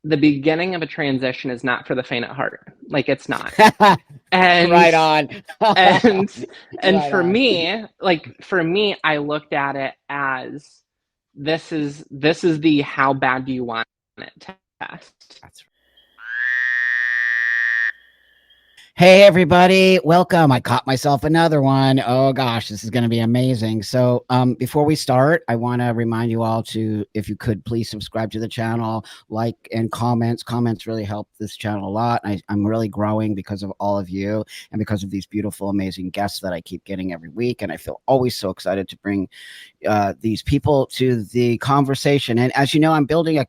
the beginning of a transition is not for the faint at heart. Like it's not. And Right on. and and Right for on. me, I looked at it as this is the how bad do you want it test. That's right. Hey, everybody. Welcome. I caught myself another one. Oh, gosh, this is going to be amazing. So, before we start, I want to remind you all to, if you could, please subscribe to the channel, like, and comments. Comments really help this channel a lot. I'm really growing because of all of you and because of these beautiful, amazing guests that I keep getting every week. And I feel always so excited to bring these people to the conversation. And as you know, I'm building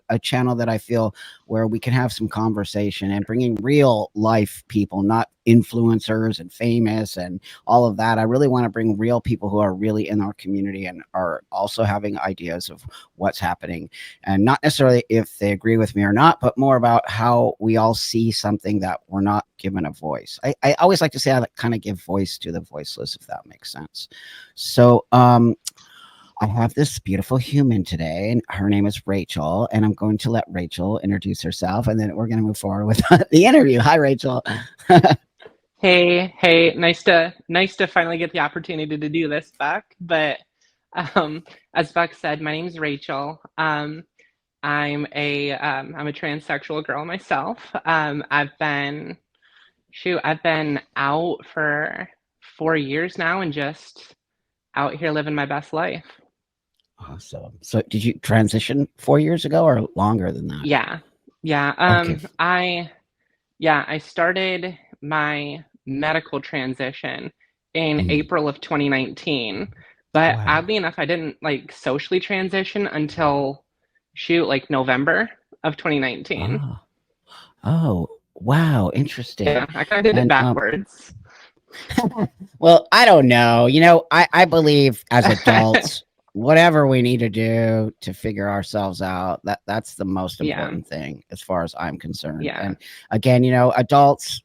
a channel that I feel where we can have some conversation and bringing real life people, not influencers and famous and all of that. I really want to bring real people who are really in our community and are also having ideas of what's happening, and not necessarily if they agree with me or not, but more about how we all see something that we're not given a voice. I always like to say I kind of give voice to the voiceless, if that makes sense. So I have this beautiful human today, and her name is Rachel, and I'm going to let Rachel introduce herself, and then we're going to move forward with the interview. Hi, Rachel. Hey, nice to finally get the opportunity to do this, Buck. But um, as Buck said, my name's Rachel. I'm a transsexual girl myself. I've been out for 4 years now and just out here living my best life. Awesome. So did you transition 4 years ago or longer than that? Yeah, yeah. Okay. I started my medical transition in Mm. April of 2019, but Wow. oddly enough, I didn't like socially transition until like November of 2019. Oh, oh, wow. Interesting. Yeah, I kind of did it And backwards. well, I don't know. I believe as adults, whatever we need to do to figure ourselves out, that's the most Yeah, important thing as far as I'm concerned. yeah, And again, adults,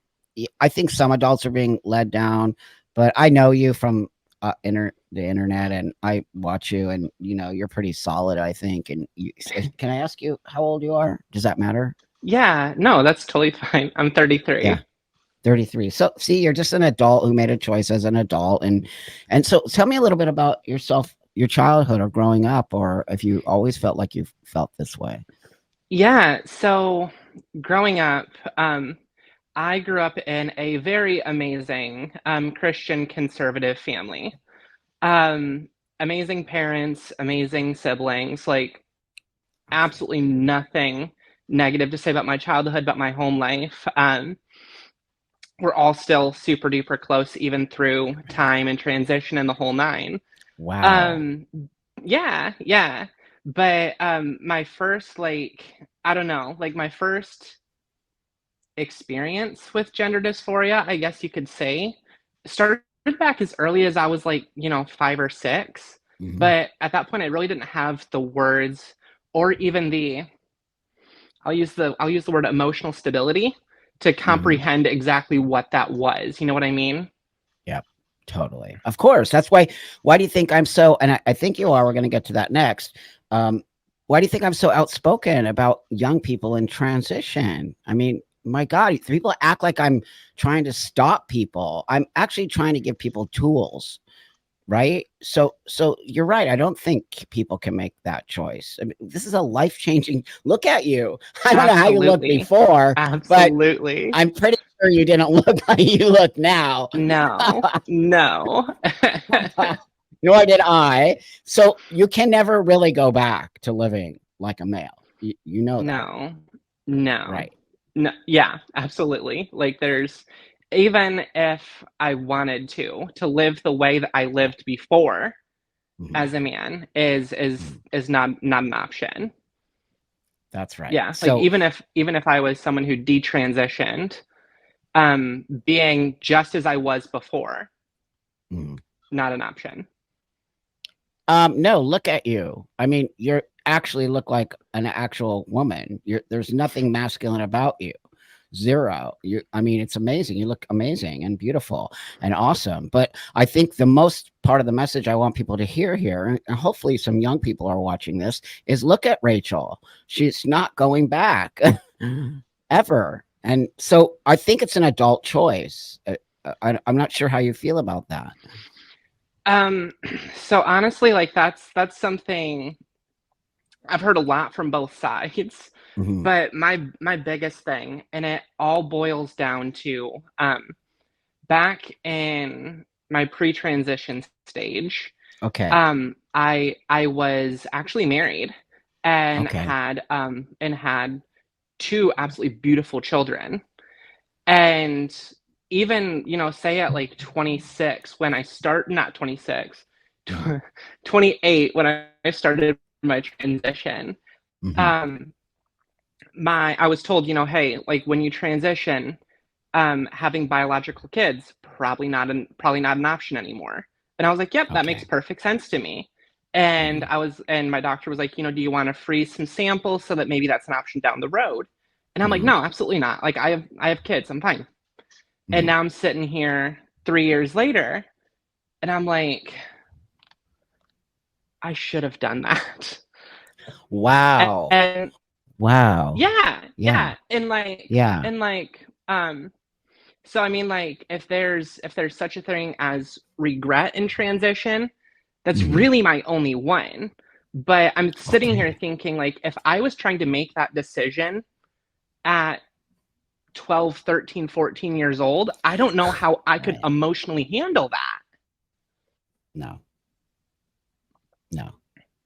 I think some adults are being led down, but I know you from the internet, and I watch you, and you're pretty solid, I think. And can I ask you how old you are? Does that matter? yeah. No, that's totally fine. I'm Yeah. 33. 33. So see, you're just an adult who made a choice as an adult. And so tell me a little bit about yourself, your childhood or growing up, or if you always felt like you felt this way. Yeah, so growing up, um, I grew up in a very amazing Christian conservative family. Um, Amazing parents, amazing siblings, like Awesome. absolutely nothing negative to say about my childhood, but my home life. We're all still super duper close, even through time and transition and the whole nine. Wow. Um, yeah, yeah. But my first, like, I don't know, like my first experience with gender dysphoria, I guess you could say, started back as early as I was like, 5 or 6. Hmm. But at that point, I really didn't have the words or even I'll use the word emotional stability to Hmm. comprehend exactly what that was. You know what I mean? Yep. Totally. Of course. That's why do you think I'm so, and I think you are, we're going to get to that next. Um, why do you think I'm so outspoken about young people in transition? I mean, my God, people act like I'm trying to stop people. I'm actually trying to give people tools, right? So you're right. I don't think people can make that choice. I mean, this is a life-changing look at you. I don't know how you looked Absolutely. before, but Absolutely. I'm pretty sure you didn't look like you look now. No, no. Nor did I. So you can never really go back to living like a male. You know that, No, no, right? no. Yeah, absolutely. Like, even if I wanted to live the way that I Yeah. lived before Mhm. as a man is is Mhm. is not an option. That's right. Yeah, like So even if I was someone who detransitioned, being just as I was before, mhm. not an option. No, look at you. I mean, you're actually look like an actual woman. There's nothing masculine about you. zero. I mean, it's amazing. You look amazing and beautiful and awesome. But I think the most part of the message I want people to hear here, and hopefully some young people are watching this, is look at Rachel. She's not going back ever. And so I think it's an adult choice. I'm not sure how you feel about that. Um, so honestly, like that's something I've heard a lot from both sides. Hmm. But my biggest thing, and it all boils down to back in my pre-transition stage, Okay. I was actually married Okay. and had two absolutely beautiful children. And even, say at like 26, when I start, not 26, Hmm. 28, when I started my transition, Hmm. um, I was told, hey, like when you transition, having biological kids probably not an option anymore. And I was like, yep, that makes Okay. perfect sense to me. And Hmm. my doctor was like, do you want to freeze some samples so that maybe that's an option down the road? And I'm like, Hmm. no, absolutely not. Like I have kids, I'm fine. And Hmm. now I'm sitting here 3 years later, and I'm like, I should have done that. Wow. And Wow. yeah, Yeah. yeah, and Yeah. so I mean, like, if there's such a thing as regret in transition, that's Hmm. really my only one. But I'm sitting here Okay. thinking, like, if I was trying to make that decision at 12, 13, 14 years old, I don't know how I could Right. emotionally handle that. No. No.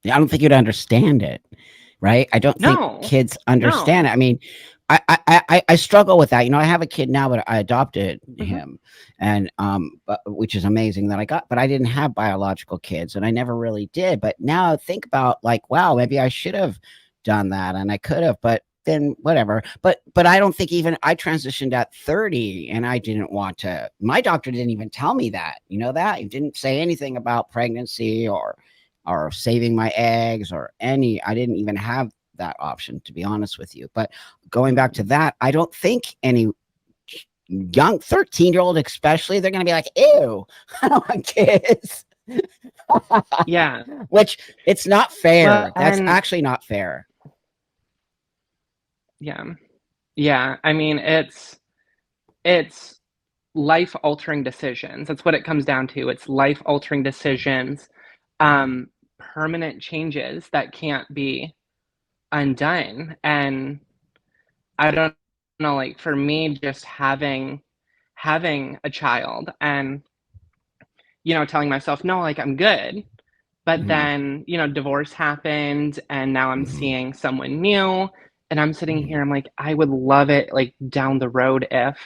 Yeah, I don't think you'd understand it, right? I don't think No, kids understand no. it. I mean, I struggle with that. You know, I have a kid now, but I adopted Hmm. him, and which is amazing that I got. But I didn't have biological kids, and I never really did. But now I think about like, wow, maybe I should have done that, and I could have, but then whatever. But I don't think even I transitioned at 30, and I didn't want to. My doctor didn't even tell me that. You know that he didn't say anything about pregnancy or saving my eggs or any. I didn't even have that option, to be honest with you. But going back to that, I don't think any young 13-year-old especially, they're going to be like, ew, I don't want kids. Yeah. Which it's not Well, fair. That's and actually not fair. yeah. Yeah. I mean, it's life altering decisions. That's what it comes down to. It's life altering decisions, Mhm. permanent changes that can't be undone. And I don't know, like for me, just having a child and telling myself, no, like I'm good. But Mhm. then, divorce happened and now I'm Mhm. seeing someone new. And I'm sitting Mhm. here, I'm like, I would love it like down the road if,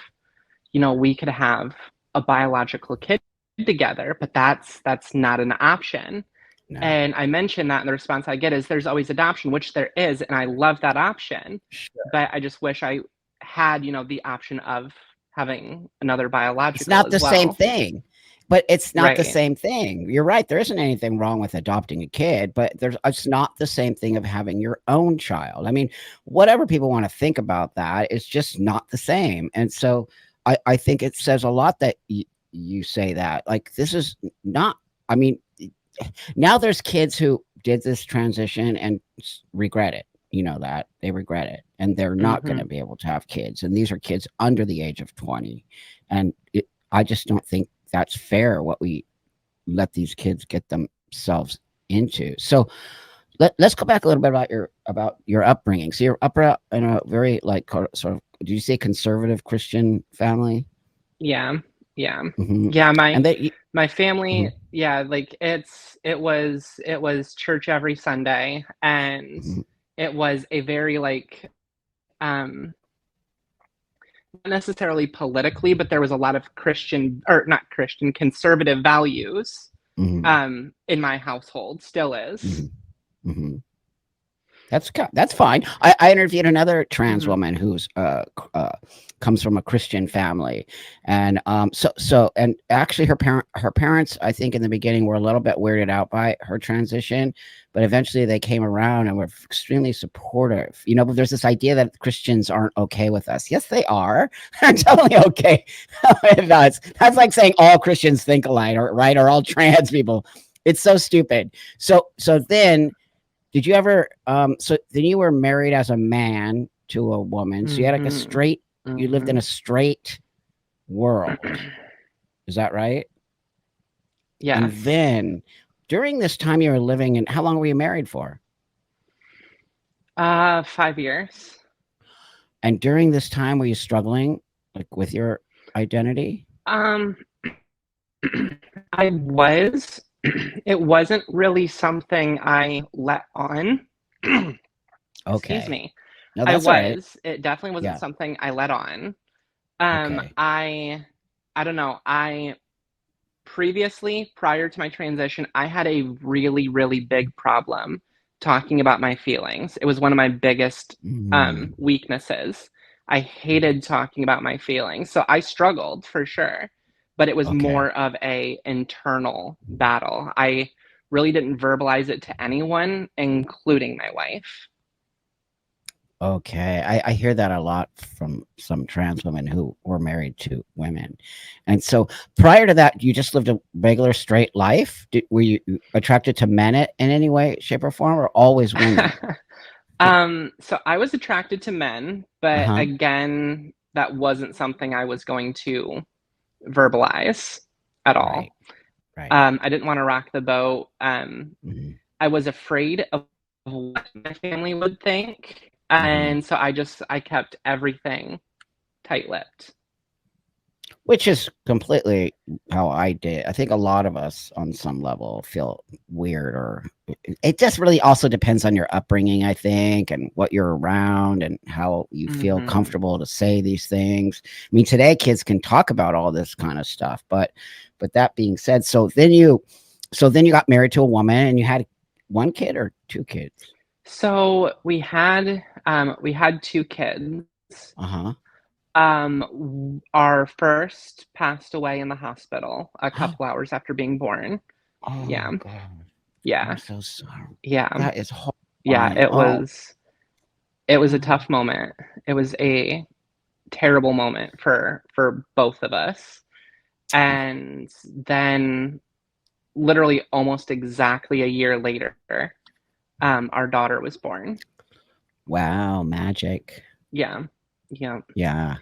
we could have a biological kid together, but that's not an option. No. And I mentioned that, and the response I get is there's always adoption, which there is, and I love that option. Sure. But I just wish I had, the option of having another It's biological not as the same well. thing. But it's not the Right. same thing. You're right. There isn't anything wrong with adopting a kid, but it's not the same thing of having your own child. I mean, whatever people want to think about that, it's just not the same. And so I think it says a lot that you say that. Like, this is not, I mean, now there's kids who did this transition and regret it. You know that they regret it and they're not going to Hmm. be able to have kids. And these are kids under the age of 20. And I just don't think that's fair what we let these kids get themselves into. So let's go back a little bit about your upbringing. So you're up in a very like sort of, did you say conservative Christian family? Yeah. Yeah. Hmm. Yeah. My And that, my family, mhm, yeah, like it was church every Sunday, and mhm, it was a very like um not necessarily politically, but there was a lot of Christian, or not Christian, conservative values mhm, in my household, still is. mhm, mhm. That's fine. I interviewed another trans Hmm. woman who's comes from a Christian family, and and actually her parents, I think in the beginning were a little bit weirded out by her transition, but eventually they came around and were extremely supportive. You know, but there's this idea that Christians aren't okay with us. Yes, they are. They're totally okay with us. That's like saying all Christians think alike, or right, or all trans people. It's so stupid. So then did you ever so then you were married as a man to a woman. So you had like a Hmm. straight you lived in Hmm. a straight world. Is that right? And Yes. then during this time you were living in how long were you married for? 5 years. And during this time were you struggling like with your identity? Um, I was. It wasn't really something I let on. Excuse Okay. me. No, that's all right. It definitely wasn't Yeah. something I let on. Okay. I don't know. I previously, prior to my transition, I had a really, really big problem talking about my feelings. It was one of my biggest Mm, weaknesses. I hated talking about my feelings. So I struggled for sure, but it was okay. more of a internal battle. I really didn't verbalize it to anyone, including my wife. Okay, I hear that a lot from some trans women who were married to women, and so prior to that, you just lived a regular straight life. Were you attracted to men in any way, shape, or form, or always women? So I was attracted to men, but Uh-huh. again, that wasn't something I was going to verbalize at Right. all. Right. I didn't want to rock the boat. Hmm. I was afraid of what my family would think, Hmm. and so I kept everything tight-lipped. Which is completely how I did. I think a lot of us on some level feel weird, or it just really also depends on your upbringing, I think, and what you're around and how you feel Hmm. comfortable to say these things. I mean, today kids can talk about all this kind of stuff, but that being said, so then you got married to a woman and you had one kid or two kids? So we had two kids. Uh-huh. Our first passed away in the hospital a couple hours after being born. Yeah, Oh God. I'm yeah, so sorry. yeah, That is yeah. horrifying. Oh. It was a tough moment. It was a terrible moment for both of us. And then, literally, almost exactly a year later, our daughter was born. Wow, magic. Yeah, yeah, Yeah.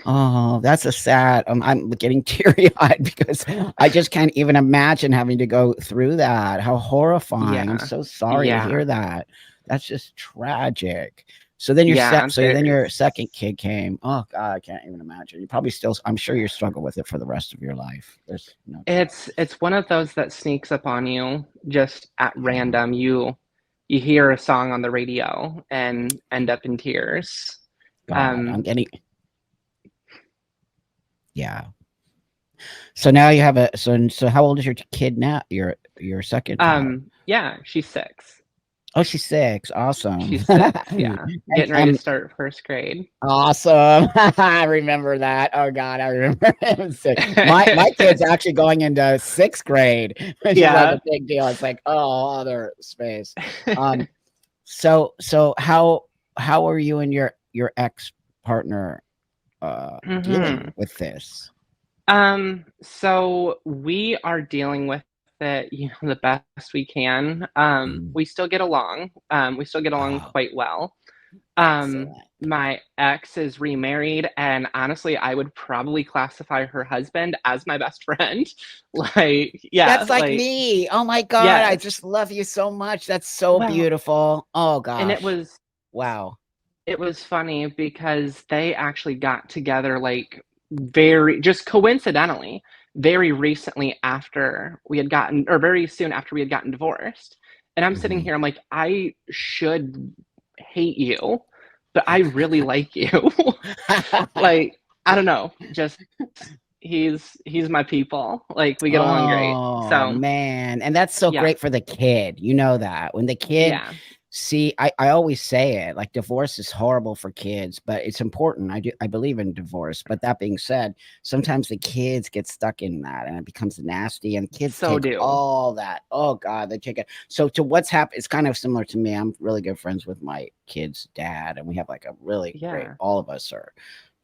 Oh, that's a sad. I'm getting teary eyed because I just can't even imagine having to go through that. How horrifying! I'm yeah, so sorry to yeah, hear that. That's just tragic. So then yeah. so then your second kid came. Oh God, I can't even imagine. You probably still. I'm sure you struggle with it for the rest of your life. There's no doubt. It's one of those that sneaks up on you just at Yeah. random. You hear a song on the radio and end up in tears. God, I'm Um, getting. Yeah. So now you have a so how old is your kid now? Your second child. yeah, she's 6. Oh, she's 6. Awesome. She's 6. Yeah, getting ready to And start first grade. awesome. I remember that. Oh God, I remember it. My kid's actually going into 6th grade, which is like a Yeah. big deal. It's like, oh, other space. Um, so how are you and your ex partner dealing Hmm. with this? So we are dealing with it, the best we can. Mm. We still get along. We still get along Oh, quite well. excellent. My ex is remarried, and honestly, I would probably classify her husband as my best friend. Like, yeah, That's like like, me. Oh my God, I yes. just love you so much. That's so Well, beautiful. Oh and gosh. Wow. it was funny because they actually got together like very just coincidentally very recently after we had gotten or very soon after we had gotten divorced. And I'm sitting Mhm. here, I'm like, I should hate you, but I really like you. Like, I don't know, just he's my people. Like, we get along great. Oh So man, and that's so yeah, great for the kid. You know that when the kid yeah. See, I always say it, like divorce is horrible for kids, but it's important. I believe in divorce. But that being said, sometimes the kids get stuck in that and it becomes nasty and kids So take do. all that. Oh God, they take it. So to what's happened, it's kind of similar to me. I'm really good friends with my kid's dad, and we have like a really great, Yeah, all of us are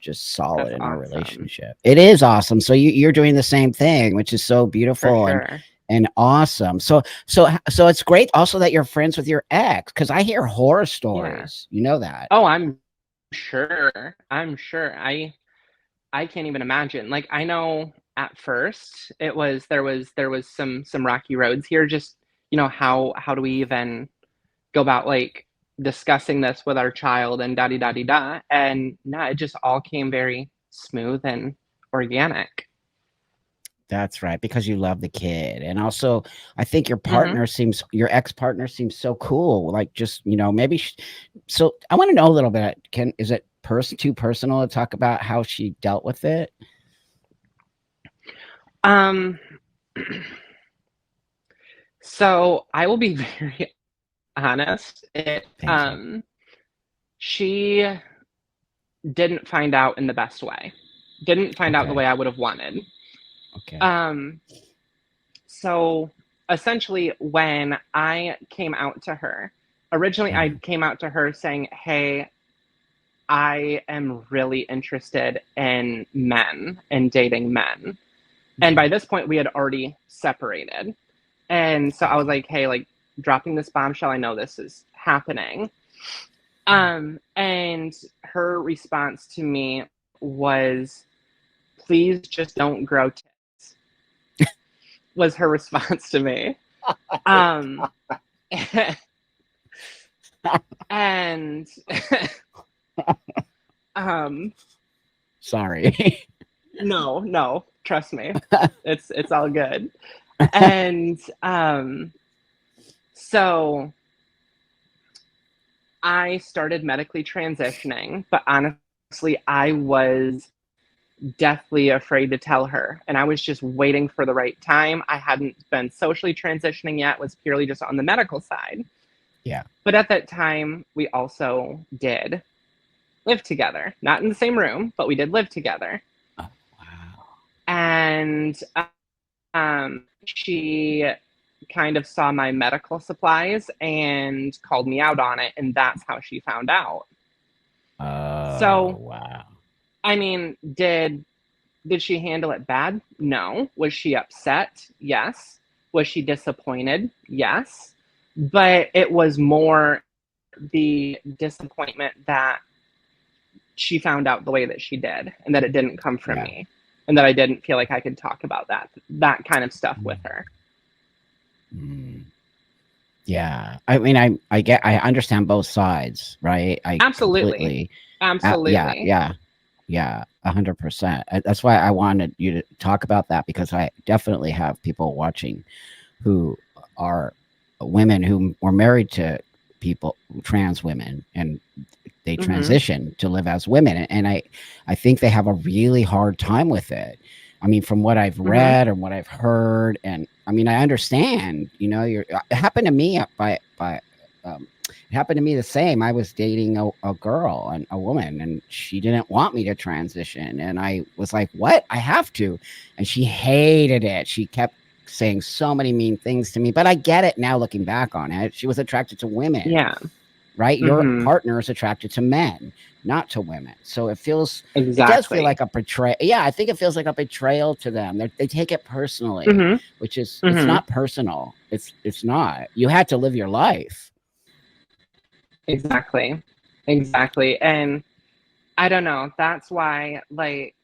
just solid that's in our awesome. relationship. It is awesome. So you're doing the same thing, which is so For beautiful sure. and awesome. So it's great also that you're friends with your ex, because I hear horror Yeah. stories. You know that. Oh, I'm sure. I'm sure. I can't even imagine. Like I know at first it was there was some rocky roads here. Just how do we even go about like discussing this with our child and da da da da. And no, it just all came very smooth and organic. That's right, because you love the kid. And also, I think Hmm. your ex partner seems so cool. Like, just, maybe. So I want to know a little bit. Is it too personal to talk about how she dealt with it? Um, so I will be very honest. Thank you. She didn't find out in the best way. Didn't find out the Okay. way I would have wanted. Okay. Um, so essentially, when I came out to her, originally I Mhm. came out to her saying, "Hey, I am really interested in men and dating men." And by Mhm. this point, we had already separated. And so I was Okay. like, "Hey, like dropping this bombshell, I know this is happening." And her response to me was, "Please just don't grow tits," was her response to me. Um, and um, Sorry. no, no, trust me, it's all good. And so I started medically transitioning, but honestly, I was deathly afraid to tell her. And I was just waiting for the right time. I hadn't been socially transitioning yet, was purely just on the medical side. Yeah. But at that time, we also did live together, not in the same room, but we did live together. Oh, wow. And she kind of saw my medical supplies and called me out on it. And that's how she found out. Oh, So, wow. I mean, did she handle it bad? No. Was she upset? Yes. Was she disappointed? Yes. But it was more the disappointment that she found out the way that she did and that it didn't come from Yeah. me and that I didn't feel like I could talk about that kind of stuff with her. Mm. Yeah. I mean, I understand both sides, right? I Absolutely. completely, yeah, Absolutely. yeah, yeah, 100%. That's why I wanted you to talk about that, because I definitely have people watching who are women who were married to people, trans women, and they Mhm. transition to live as women, and I think they have a really hard time with it. I mean, from what I've Mhm. read and what I've heard, and I mean, I understand. It happened to me it happened to me the same. I was dating a girl and a woman, and she didn't want me to transition, and I was like, "What? I have to," and she hated it. She kept saying so many mean things to me, but I get it now looking back on it. She was attracted to women, Yeah. right? Your Mhm. partner is attracted to men, not to women. So it does feel Exactly. like a betrayal. Yeah, I think it feels like a betrayal to them. They take it personally, Mhm. which is, it's Mhm. not personal. It's not. You had to live your life. Exactly. Exactly. And I don't know. That's why like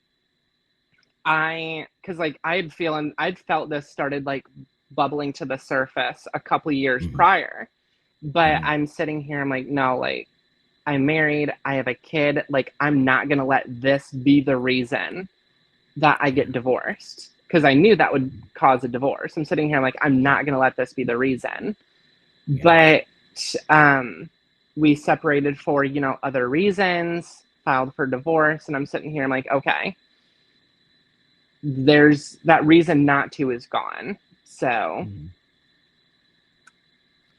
cuz like I'd felt this started like bubbling to the surface a couple years Mhm, prior. But mhm. I'm sitting here I'm like no, like I'm married, I have a kid, like I'm not going to let this be the reason that I Yeah, get divorced because I knew that would cause a divorce. I'm sitting here like I'm yeah, not going to let this be the reason. yeah, But um, we separated for other reasons, filed for divorce, and I'm sitting here I'm like okay, there's that reason not to is gone. So mhm.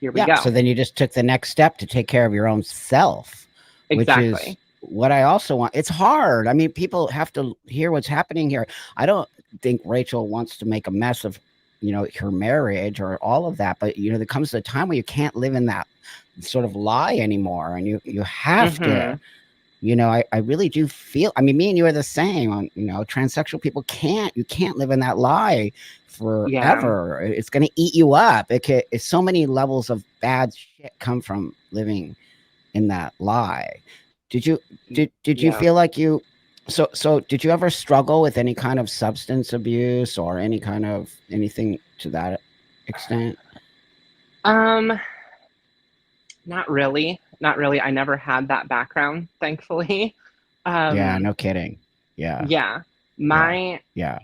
here we Yeah. So go. then you just took the next step to take care of your own self, which is Exactly. what I also want. It's hard. I mean, people have to hear what's happening here. I don't think Rachel wants to make a mess of, her marriage or all of that. But, there comes a time where you can't live in that sort of lie anymore. And you have to, Mm-hmm. I really do feel, I mean, me and you are the same on, transsexual people you can't live in that lie Yeah. forever. It's going to eat you up. It's so many levels of bad shit come from living in that lie. Did you, did you Yeah. feel like so did you ever struggle with any kind of substance abuse or any kind of anything to that extent? Um, Not really. Not really. I never had that background, thankfully. Yeah, Um, no kidding. Yeah, yeah. yeah, My yeah.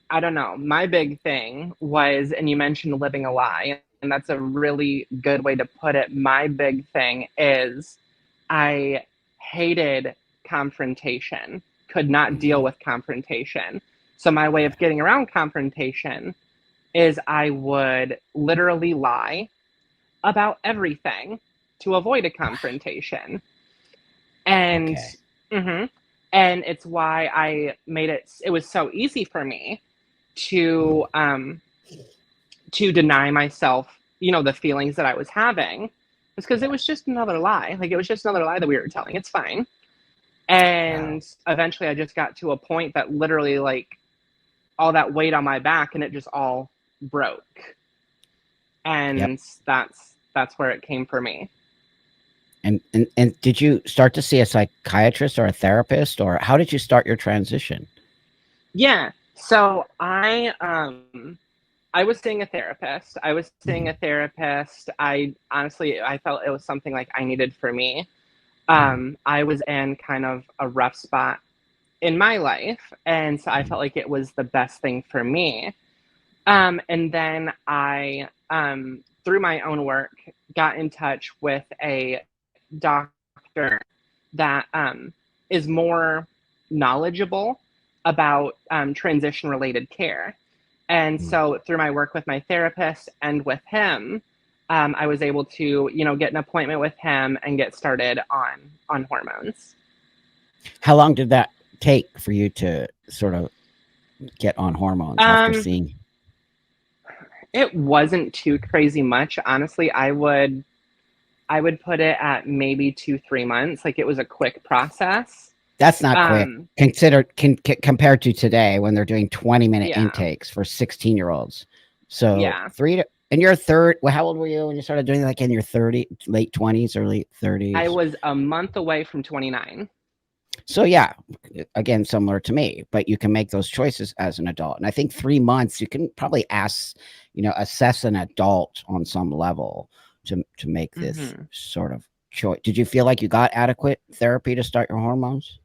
I don't know. My big thing was, and you mentioned living a lie, and that's a really good way to put it. My big thing is I hated confrontation, could not deal Mhm. with confrontation. So my way Yeah. of getting around confrontation is I would literally lie about everything to avoid a confrontation. And Okay. mhm. And it's why I made it was so easy for me to um to deny myself, the feelings that I was having. It's because it Yeah. was just another lie. Like it was just another lie that we were telling. It's fine. Wow. And eventually I just got to a point that literally like all that weight on my back and it just all broke. Yep. And that's where it came for me. And did you start to see a psychiatrist or a therapist, or how did you start your transition? Yeah. So I was seeing a therapist. I was seeing a Mhm. therapist. I honestly I felt it was something like I needed for me. Mhm. I was in kind of a rough spot in my life, and so I Mhm. felt like it was the best thing for me. And then I, through my own work, got in touch with a doctor that is more knowledgeable about transition related care. And Mhm. so through my work with my therapist and with him, I was able to, get an appointment with him and get started on hormones. How long did that take for you to sort of get on hormones after Um, seeing? it wasn't too crazy much, honestly. I would put it at maybe 2, 3 months. Like it was a quick process. That's not quick. Um, Compared to today when they're doing 20-minute yeah, intakes for 16-year-olds. So yeah. and you're third. Well, how old were you when you started doing like in your 30, late 20s, early I 30s? was a month away from 29. So yeah, again, similar to me, but you can make those choices as an adult. And I think 3 months, you can probably assess an adult on some level to make this Hmm. sort of choice. Did you feel like you got adequate therapy to start your hormones?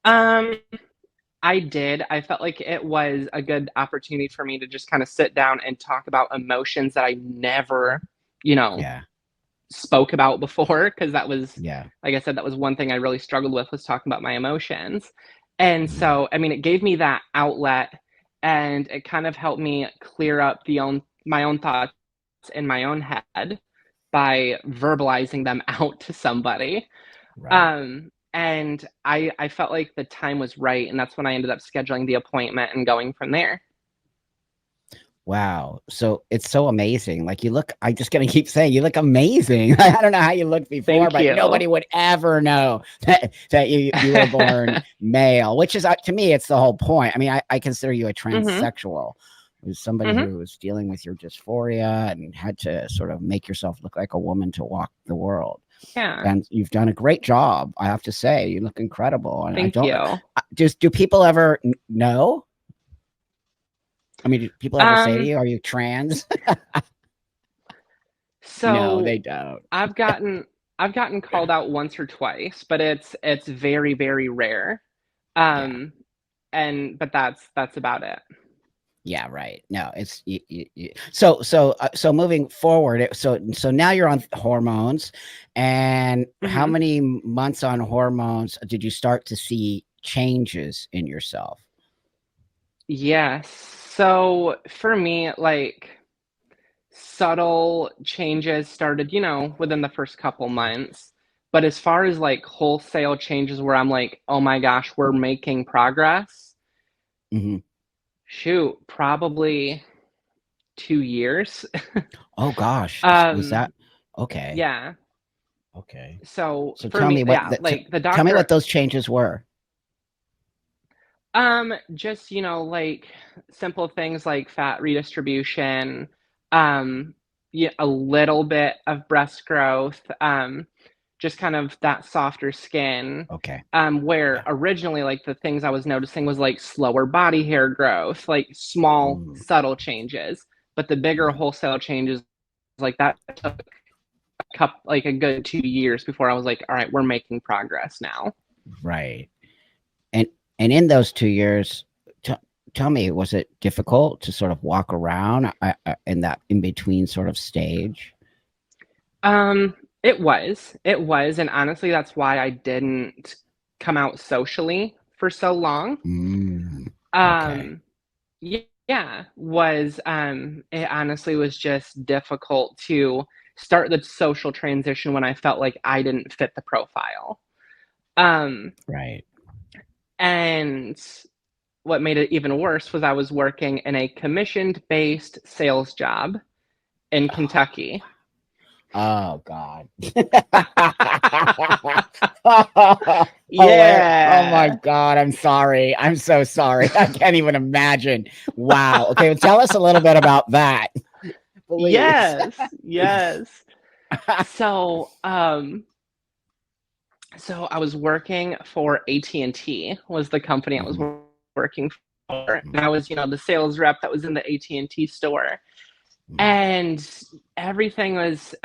Um, I did. I felt like it was a good opportunity for me to just kind of sit down and talk about emotions that I never, you know, Yeah, spoke about before. Because that was, yeah. like I said, that was one thing I really struggled with was talking about my emotions. And Mhm. so, I mean, it gave me that outlet, and it kind of helped me clear up my own thoughts in my own head by verbalizing them out to somebody. Right. And I felt like the time was right, and that's when I ended up scheduling the appointment and going from there. Wow. So it's so amazing. Like you look, I'm just gonna keep saying you look amazing. I don't know how you looked before, Thank but you. nobody would ever know that you were born male, which is to me, it's the whole point. I mean, I consider you a Mhm. transsexual, who's somebody Mhm. who was dealing with your dysphoria and had to sort of make yourself look like a woman to walk the world. Yeah. And you've done a great job, I have to say. You look incredible. And I Thank don't know, you. just do people ever know? I mean, do people ever say to Um you, "Are you trans?" No, they so don't. I've gotten I've gotten called out once or twice, but it's very very rare. Yeah. Um and but that's about it. Yeah, right. No, it's so moving forward. So now you're on hormones, and how Mhm. many months on hormones did you start to see changes in yourself? Yes. So for me, like subtle changes started, within the first couple months. But as far as like wholesale changes where I'm like, oh my gosh, we're making progress, Hmm. shoot, probably 2 years. Oh gosh, was that um, okay? yeah. Okay. So So for tell me, me yeah, like the tell me what doctor, those changes were. just, like simple things like fat redistribution, yeah, a little bit of breast growth, just kind of that softer skin. Okay. Where Yeah. originally, like the things I was noticing was like slower body hair growth, like small, Mm, subtle changes. But the bigger mm, wholesale changes, like that took like a good 2 years before I was like, all right, we're making progress now. right. And in those 2 years, t- tell me, was it difficult to sort of walk around in that in between sort of stage? It was, and honestly, that's why I didn't come out socially for so long. Mm, okay. Um, yeah, was it honestly was just difficult to start the social transition when I felt like I didn't fit the profile. Um, Right. and what made it even worse was I was working in a commissioned-based sales job in Oh, Kentucky. oh God. Oh, oh my Yeah. God. I'm sorry. I'm so sorry. I can't even imagine. Wow. Okay. Well, tell us a little bit about that, please. Yes, yes. So, so I was working for AT&T was the company I was Mhm, working for, mhm, and I was, the sales rep that was in the AT&T store. mhm, And everything was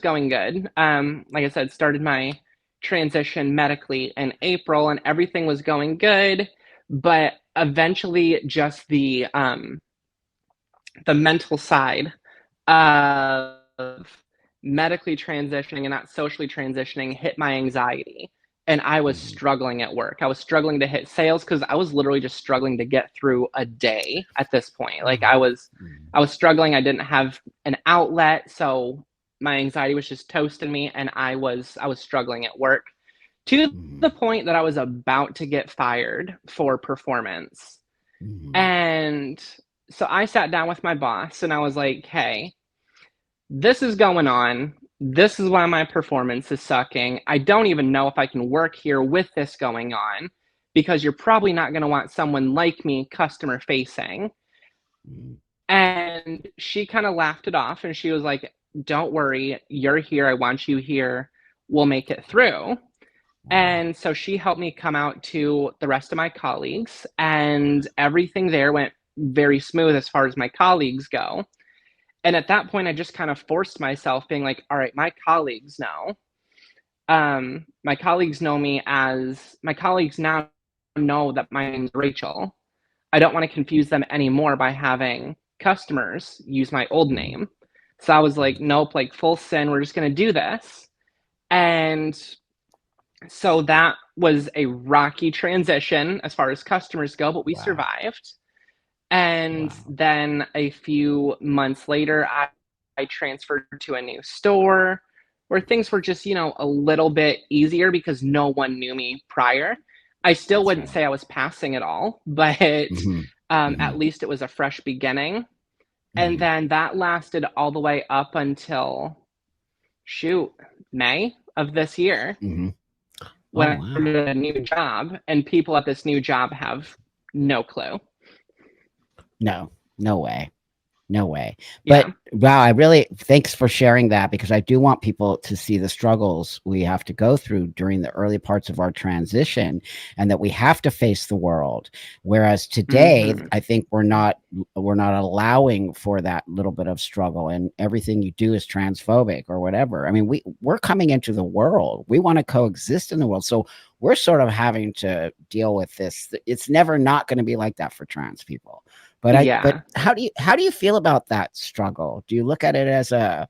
going good. Like I said, started my transition medically in April, and everything was going good. But eventually, just the mental side of medically transitioning and not socially transitioning hit my anxiety. And I was mhm, struggling at work. I was struggling to hit sales because I was literally just struggling to get through a day at this point. Like I mhm, was mhm, I was struggling. I didn't have an outlet, so my anxiety was just toasting me, and I was struggling at work to mhm, the point that I was about to get fired for performance. mhm, And so I sat down with my boss and I was like, hey, this is going on. This is why my performance is sucking. I don't even know if I can work here with this going on because you're probably not going to want someone like me customer facing. mhm. And she kind of laughed it off and she was like, don't worry, you're here. I want you here. We'll make it through. Wow. And so she helped me come out to the rest of my colleagues, and everything there went very smooth as far as my colleagues go. And at that point, I just kind of forced myself, being like, all right, my colleagues know. My colleagues know me as my colleagues now know that my name's Rachel. I don't want to confuse them anymore by having customers use my old Mhm, name. So I was like, mhm. nope, like full sin. We're just going to do this. And so that was a rocky transition as far as customers go, but we Wow. survived. And Wow. then a few months later, I transferred to a new store where things were just, a little bit easier because no one knew me prior. I still That's wouldn't right. say I was passing it all, but Mhm, at mhm, least it was a fresh beginning. And mhm, then that lasted all the way up until, shoot, May of this year mhm. Oh, when I wow. started a new job, and people at this new job have no clue. No, no way. No way. But Yeah. wow, I really thanks for sharing that because I do want people to see the struggles we have to go through during the early parts of our transition and that we have to face the world. Whereas today, Hmm. I think we're not allowing for that little bit of struggle and everything you do is transphobic or whatever. I mean, we're coming into the world. We want to coexist in the world. So we're sort of having to deal with this. It's never not going to be like that for trans people. But Yeah. how do you feel about that struggle? Do you look at it as a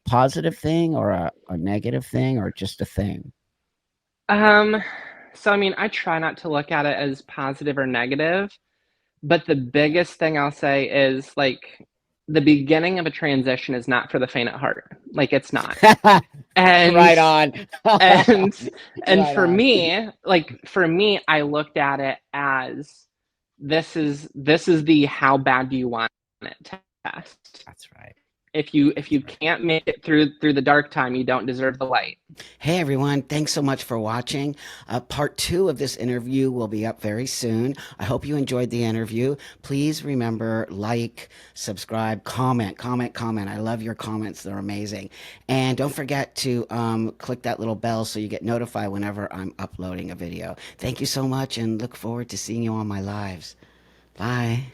positive thing or a negative thing or just a thing? Um, so I mean, I try not to look at it as positive or negative, but the biggest thing I'll say is like the beginning of a transition is not for the faint at heart. Like it's not. And Right on. and and Right for on. me, I looked at it as this is the how bad do you want it test. That's right. If you That's right. can't make it through the dark time, you don't deserve the light. Hey everyone, thanks so much for watching. Part two of this interview will be up very soon. I hope you enjoyed the interview. Please remember, like, subscribe, comment, comment, comment. I love your comments, they're amazing. And don't forget to click that little bell so you get notified whenever I'm uploading a video. Thank you so much and look forward to seeing you on my lives. Bye.